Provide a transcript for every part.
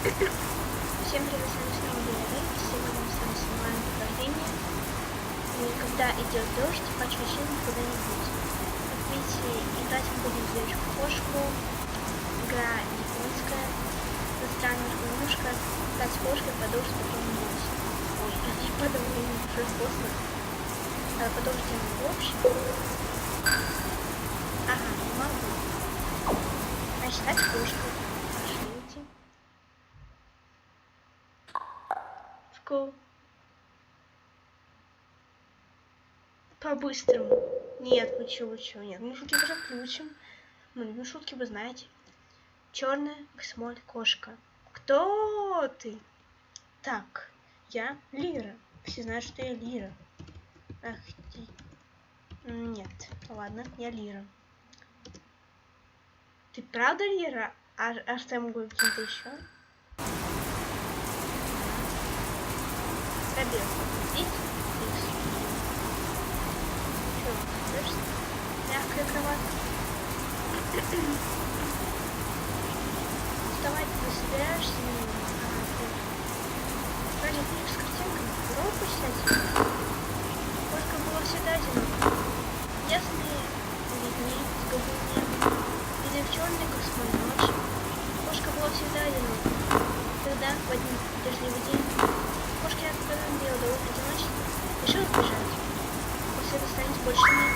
Всем привет, с вами снова Беляра, и сегодня мы с вами снимаем прохождение. И когда идет дождь, хочу вообще никогда не будет. Как видите, играть мы будем в девочку-кошку. Игра японская. Странная немножко. Стать кошкой, подольше, потом ночь. Ой, не подольше, не просто. Подольше в общем. Ага, не могу. Значит, стать кошкой. Пошлите. По-быстрому. Нет, вы чего, нет. Мы шутки уже включим. Мы любим шутки, вы знаете. Черная смоль кошка. Кто ты? Так, я Лира. Все знают, что я Лира. Ах ты. Нет, ладно, я Лира. Ты правда Лира? А что я могу каким-то еще? Пробел. Видите? Мягкая кроватка. Вставай, ты собираешься? Вроде книг с картинками. Коробку читать. Кошка была всегда одинока. Ясные дни с голубым небом. Или в черной, как смоль ночь. Кошка была всегда одинока. Тогда, в один дождливый день, кошке надоело долгое одиночество, решила сбежать. После этого станет больше нет.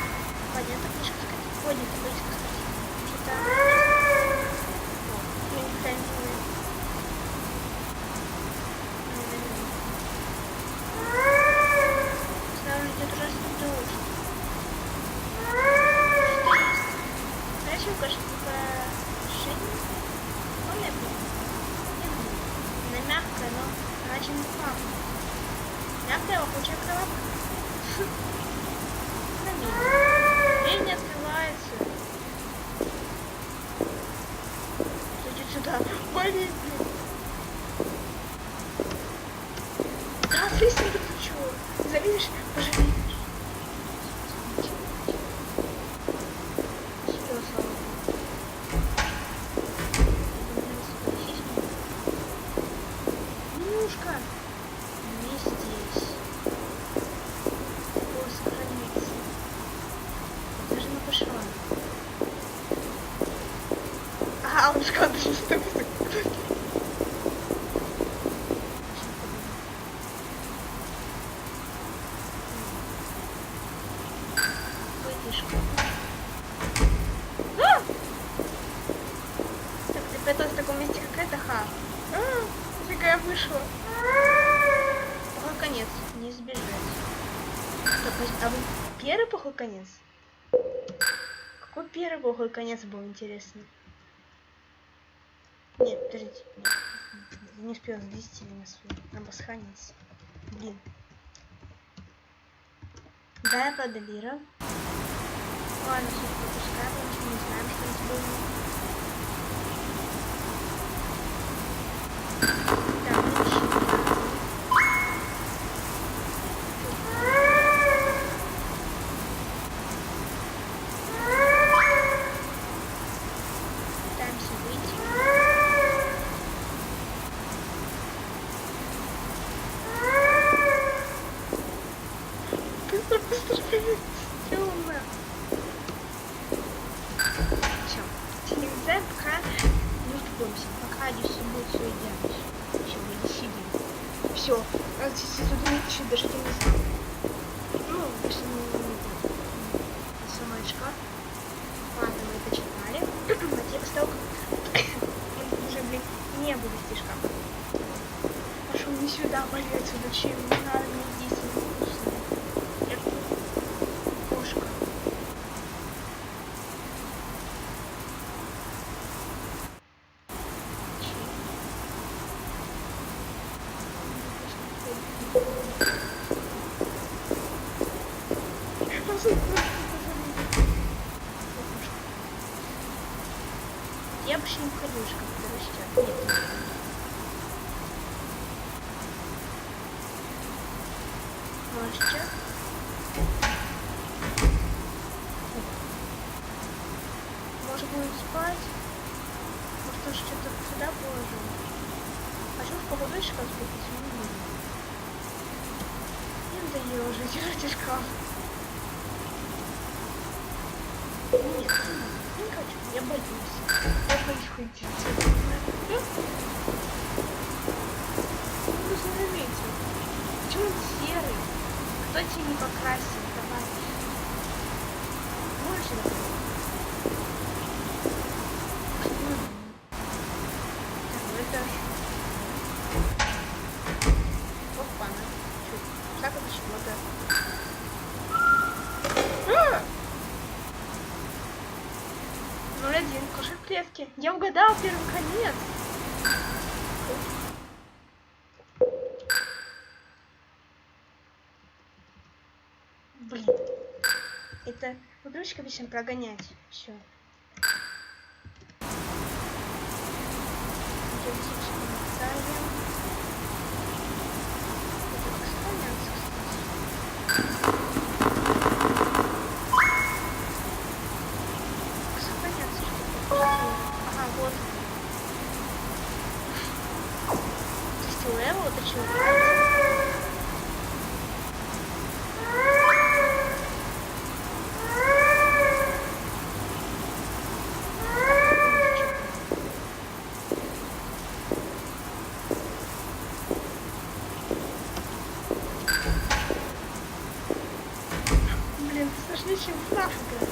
Поднята книжка с картинкой. Поднята книжка с картинкой. Читаю. Снаружи идет ужасный дождь. Что есть? Короче, у кошки украшение. Он я помню. Она мягкая, но она чем-то пахнет. Мягкая, лопучая кроватка. Дверь не открывается. Иди сюда. Блин, блин. Да, ты сюда ты чего? Завидишь, пожалеешь. Немножко. Не здесь. О, сохранится. Даже не пошла. Ага, он же куда-то не стоит. Так, ты пряталась в таком месте, как это, ха. Фига я вышла. Плохой конец, не избежать. Так, а вы первый плохой конец? Какой первый плохой конец был, интересно? Нет, подождите. Не успел завести на свой набасханец. Блин. Да, я правда Лира. Ладно, все пропускаем, потому что не знаем, что это было. Пока Адису будет все идеально. Все, мы не сидим. Все, здесь тут еще даже не знаю. Ну, если не сама шкаф. Ладно, мы это читали. А текст стал уже, блин, не буду вести шкаф. Пошел не сюда, блин, отсюда чем? Не надо мне здесь невкусно. Кошка. Я больше не входила в шкаф, потому что нет. Может, что? Может, будет спать? Может, он что-то сюда положил? походу шкаф купить. Мне надоело уже держать шкаф. Нет, не хочу, я боюсь. Я боюсь ходить. Ну, заметьте. Почему он серый? Кто тебе не покрасил, товарищ? Можешь это? Второй этаж. Опа, на. Чуть. Так это чего-то. 0-1, кошек в клетке. Я угадал первый конец. Блин. Это привычка обычно прогонять. Все. Ага, вот. Левел, это что? Блин, сложнее, чем в флаг играть.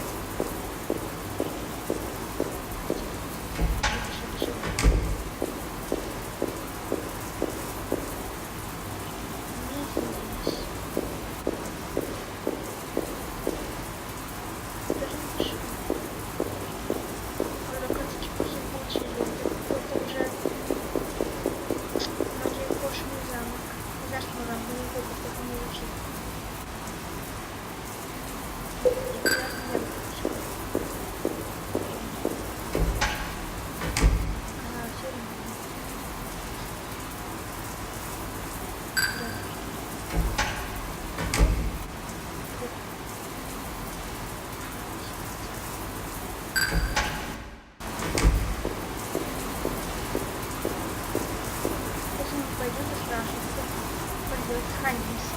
Сохранимся.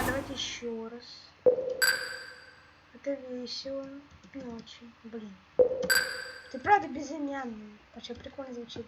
Давайте еще раз. Это весело. Не очень. Блин. Ты правда безымянный. Вообще прикольно звучит.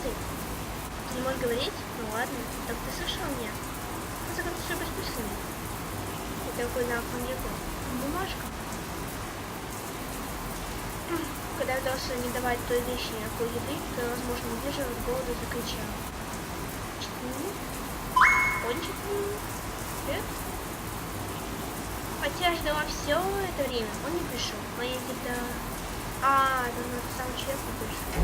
ты? Ты не можешь говорить? Ну ладно, так ты слышал меня? Ну, закон все бессмысленно. Это какой знак он язык? Бумажка. Когда удался не давать той вещи никакой еды, то, возможно, не выдержав от голода, закричал. Чтни? Кончит ли? Нет? Хотя я ждала все это время, он не пришел. Моя еда... А, это сам человек не пришел.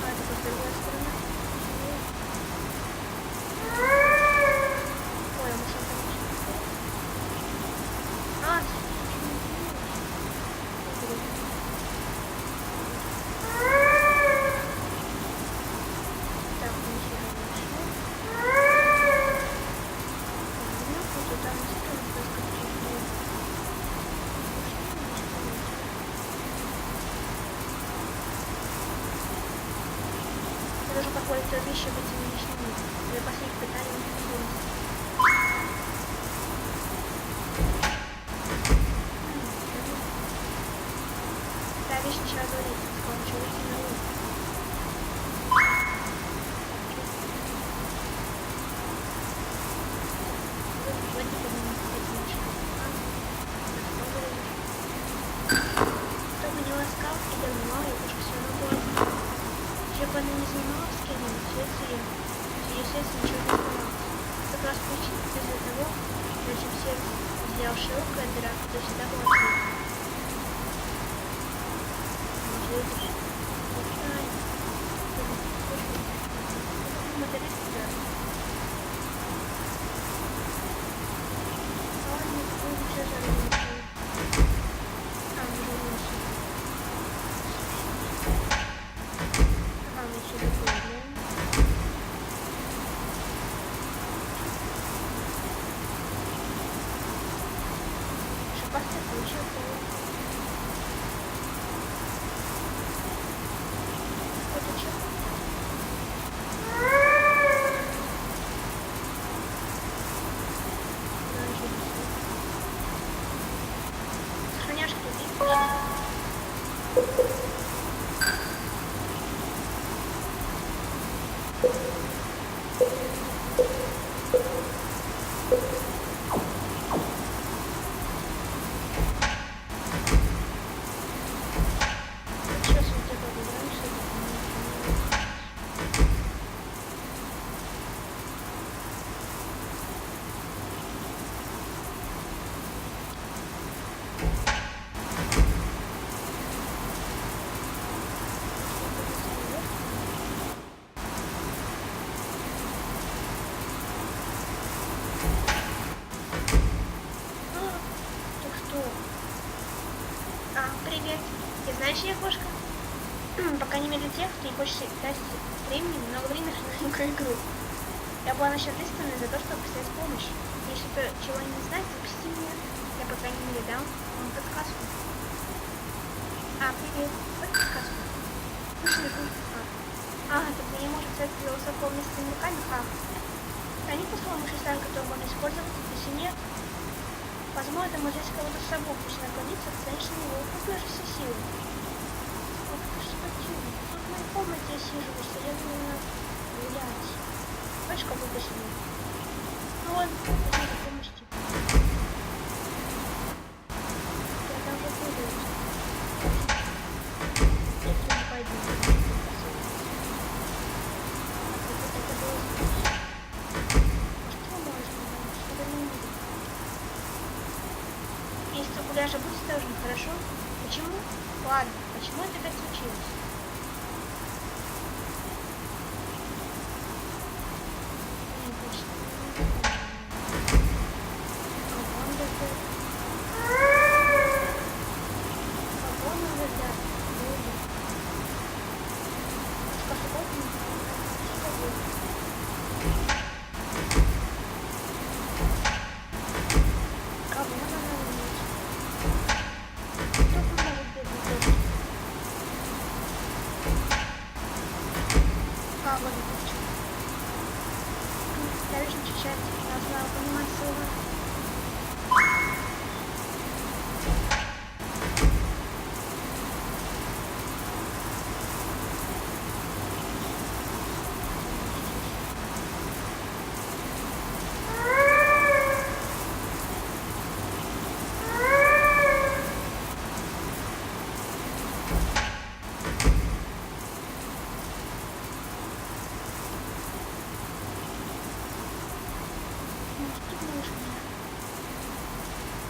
А, это с другой стороны. Ой, а может он там еще... А, так, мы еще вышли. Ну, тут там я должен похвалить твои вещи быть лишними. Для последних питаний не способности. Та вещь начала говорить, сказала, что выйти на улицу. Кто бы не ласкал и давно, я тоже все равно была. Если бы она не занималась с кем-нибудь, ее сердце ничего не оставалось. Как раз причина из-за того, зачем сердце сделал широкая дыра, то всегда была открыта. Может, видишь? Моторист, да. Ладно, лучше жарить. А, мы вернулся. Ага, мы еще добавляем. Шипастый получил пол. Это что? Сохраняешь кредит. Сейчас вот это выбираем, что привет. Ты знаешь, я кошка? По крайней мере, тех, кто не хочет тратить времени, много времени на новенькую игру. Я была насчет ответственной за то, чтобы представить помощь. Если кто чего не знает, запусти меня. Я, по крайней мере, дам вам подсказку. А, привет. Вот подсказку. Тогда не может взять высоко вместе с руками, Они послали мыши стали, которые можно использовать, если нет. Возможно, мы здесь кого-то с собой, пусть наклониться, оценишь на него, купишь все силы. Ох ты ж скотина, тут в моей комнате я сижу, что я думаю гулять. Хочешь, кого посидим? Ну ладно, возьми помощь тебе. Я там уже буду. Я к нему пойду. Это было здесь. А что можно? Что-то не видно. Если ты гуляешь, будь осторожен, хорошо? Почему? Ладно, почему это опять случилось?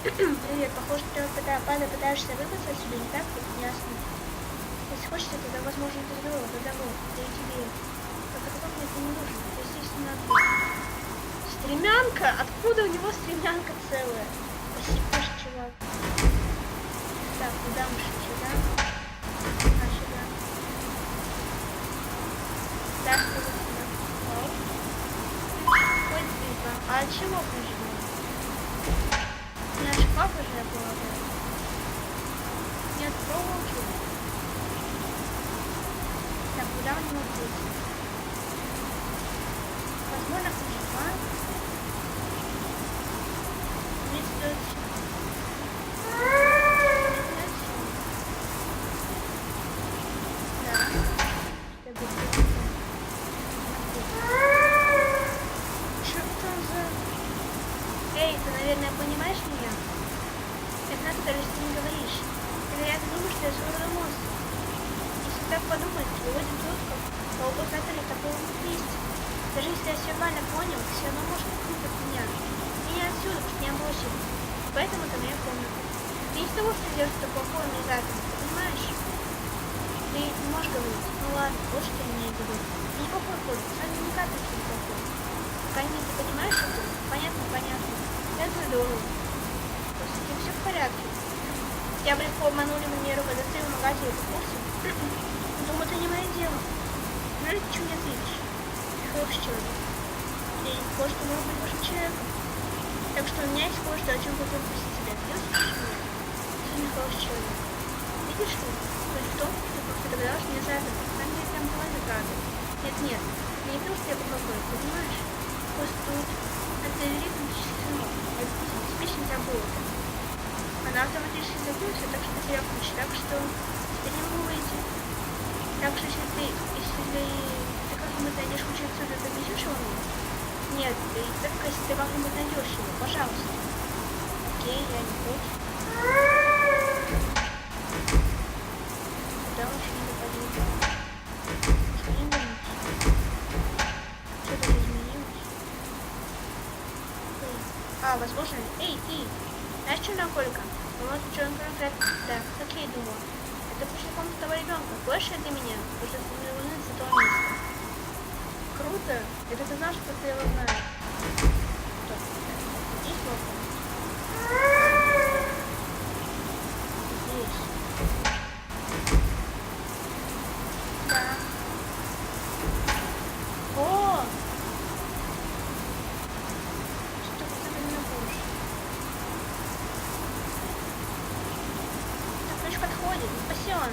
Привет, похоже, ты пытаешься выбраться отсюда, не так? Ясно. Если хочешь, тогда, возможно, это здорово, тогда вот, да и тебе. Только потом мне это не нужно, это, естественно, отбор. Стремянка? Откуда у него стремянка целая? Спасибо, чувак. Так, куда мы шли? Сюда? А, сюда. Да, сюда. Вот. Хоть битва. А от чего прижимал? Наш папа же, я полагаю. Нет, пробовал. Так, куда у него путь? Возможно, ключа. Мне стоит да. Чтобы что там за... Эй, ты, наверное, понимаешь меня? Это надо, даже если ты не говоришь. Ты, вероятно, думаешь, что я своего монстра. Если так подумать, то выводит жутко. А указатели такого есть. Даже если я все правильно понял, ты все равно можешь купить от меня. И не отсюда, потому что не бросил. Поэтому это моя комната. Ты не с того, что делаешь что плохое организатором, ты понимаешь? Ты не можешь говорить. Ну ладно, вот что я имею в виду. Ты неплохой ходит, сами не капельки неплохой. По крайней мере, ты понимаешь это? Понятно, понятно. Это здорово. Просто с все в порядке. Я бы легко обманули манеру ВДЦ в магазине, ты в курсе? Думаю, это не мое дело. Знаешь, ты что мне ответишь? Хороший человек. И кое-что может быть вашим человеком. Так что у меня есть кое-что, о чем хотел спросить тебя. Ты услышишь меня? Ты не хороший человек. Видишь ли? Суть в том, что как ты догадалась меня задать. Там мне прям была загада. Нет, это не то, что я плохой, понимаешь? Просто тут это ритмический сынок. Это беспечно забыла. Она автоматически забылась, так что потерял ключ. Так что теперь не могу выйти. Так что если ты как-нибудь найдешь ключ отсюда, ты несешь его мне? Нет, ты только если ты как-нибудь найдешь его, пожалуйста. Окей, я не против. Куда вообще не доходил? Что-нибудь? Что-то изменилось? А, возможно... Эй, ты! Знаешь, что наколько? Вот что он конкретно... Да, как я и думала. Это пошли комната того ребенка. Больше ты меня, потому что ты не с этого места. Круто. Это ты знал, что ты его знаешь. Стоп. Здесь вопрос. Здесь. Да. О! Что ты за меня будешь? Так, ключ подходит. Спасибо.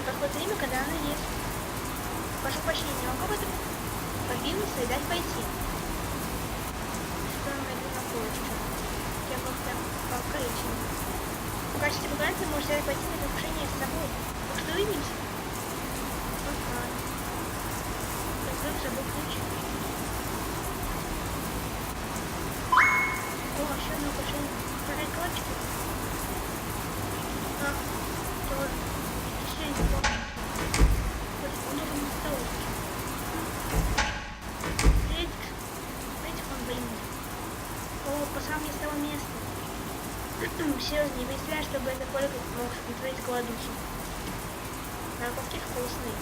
Подходит время, когда она есть. Прошу прощения, могу в этом подвинуться и дать пойти. Что медленно кое-что. Я как-то покрытие. В качестве багажа можешь взять пойти на разрушение с собой. Так что увидимся. Пока. Я вдруг забыл ключ. О, еще одно украшение. Прожать клочки. А, тоже. Еще не помню. Он должен быть столовки. Эдик он боится. О, пацан мне с того места. Серьезно, не представляю, чтобы это Коля мог утворить голодухи. Нарковки вкусные.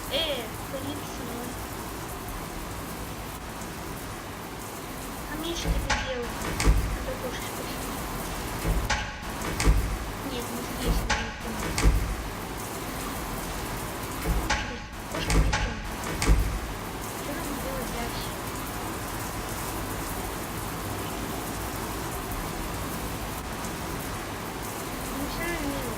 Поделитесь со мной. А мне что это делать? А то кушаешь, спасибо. Нет, не здесь, не помню. Кошка моей комнаты. Что нам делать дальше? Ну, все равно мило.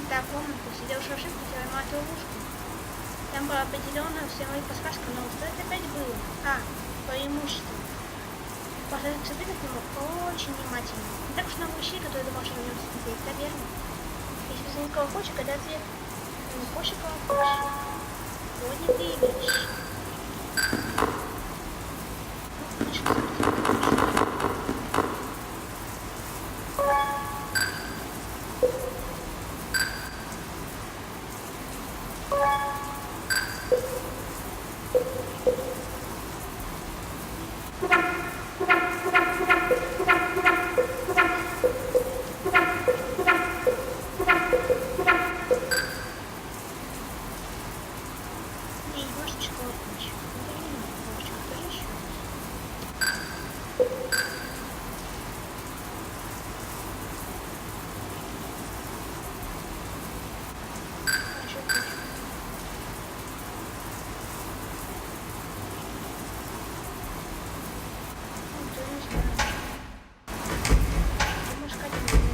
Та комната, сидел шершик, потерял мою ловушку. Там была определенная вся моя подсказка, но что это опять было? Твое имущество. Посмотреть к нему очень внимательно. Не так уж много вещей, которые ты можешь на нем смотреть, это верно. Если ты никого хочешь, когда ответ не хочешь, кого хочешь. поднятые вещи. Ну, лучше картинка. И немножечко лапничек. Немножечко тоже еще раз. Хорошо, хорошо. Ну, то не знаю. Думаешь, как это будет?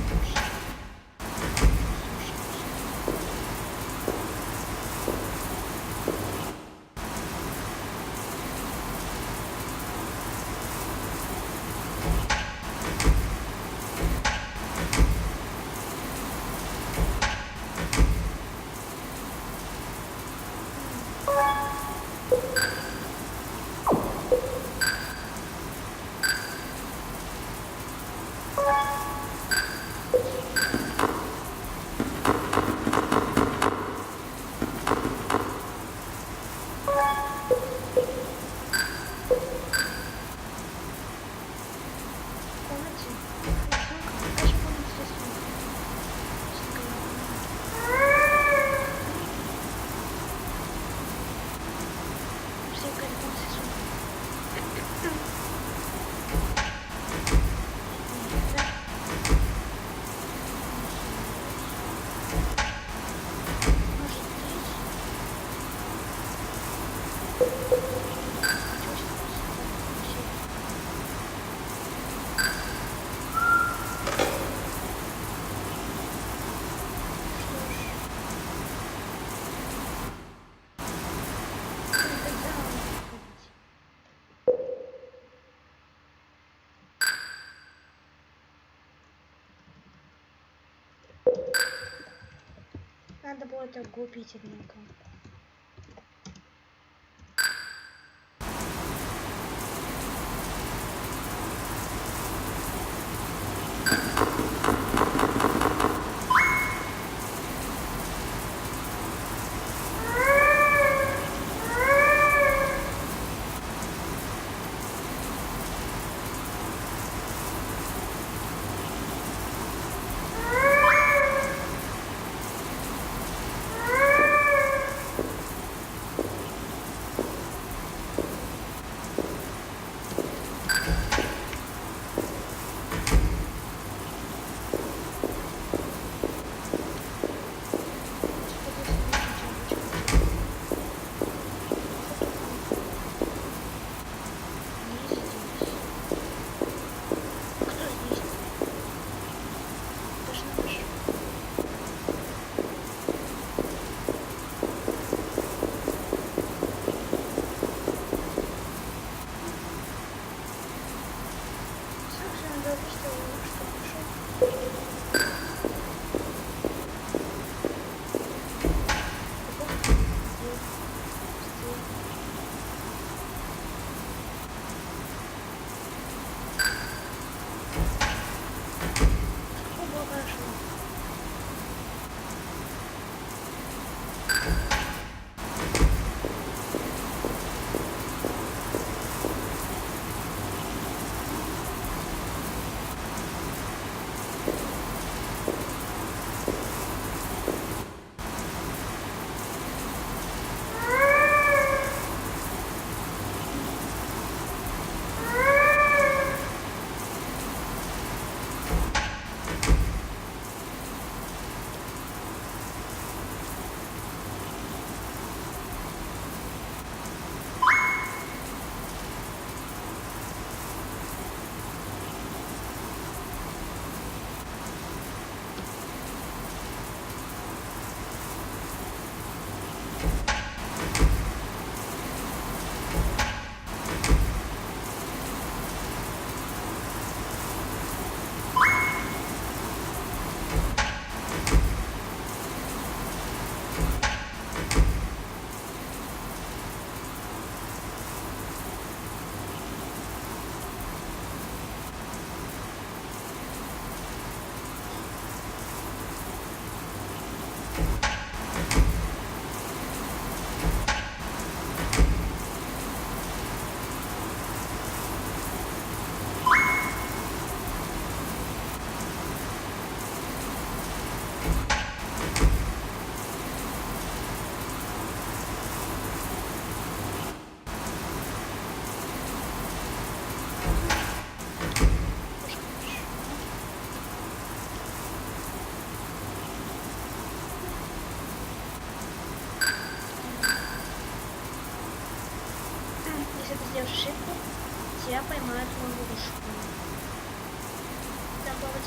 Надо было так купить, однако.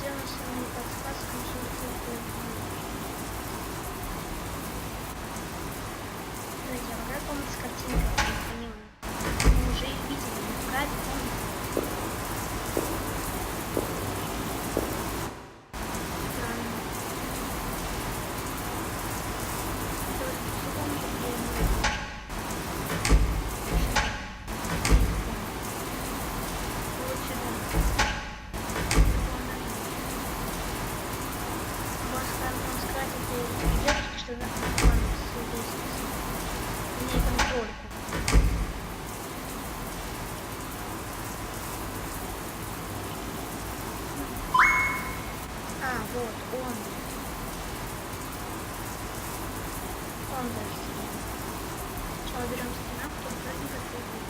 сделанными подсказками, что такое. Смотрите, я как помню с картинкой, я не понимаю. Мы уже их видели, но как помню. Странно. Только вспомню, где мы. Вот сюда. Можно сказать этой девушке, что она план с лестницы. Не контрольку. А, вот он. Он даже стена. Сначала берем стена, потом вроде как будет.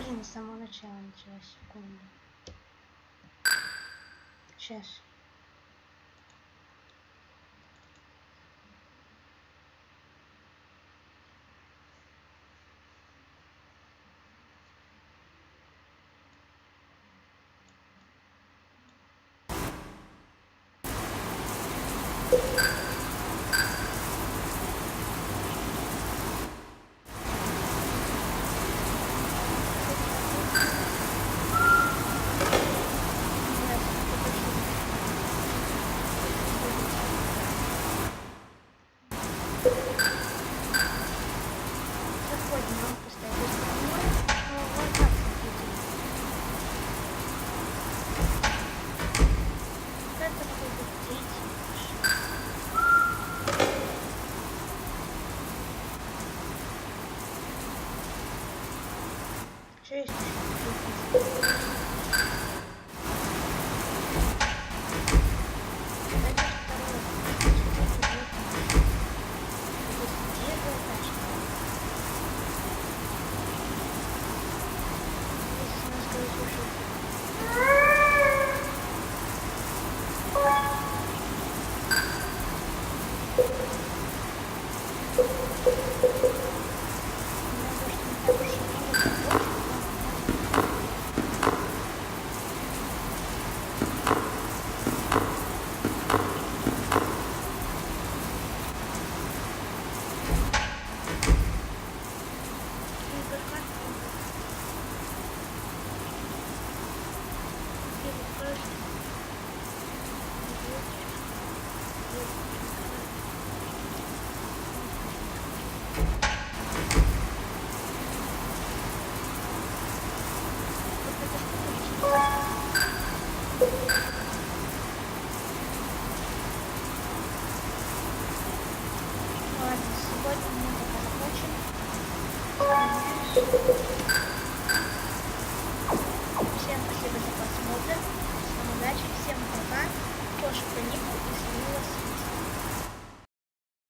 Блин, с самого начала началась, секунду. Сейчас. Что есть еще? Всем спасибо за просмотр. С вами удачи. Всем пока. Кошек каникул.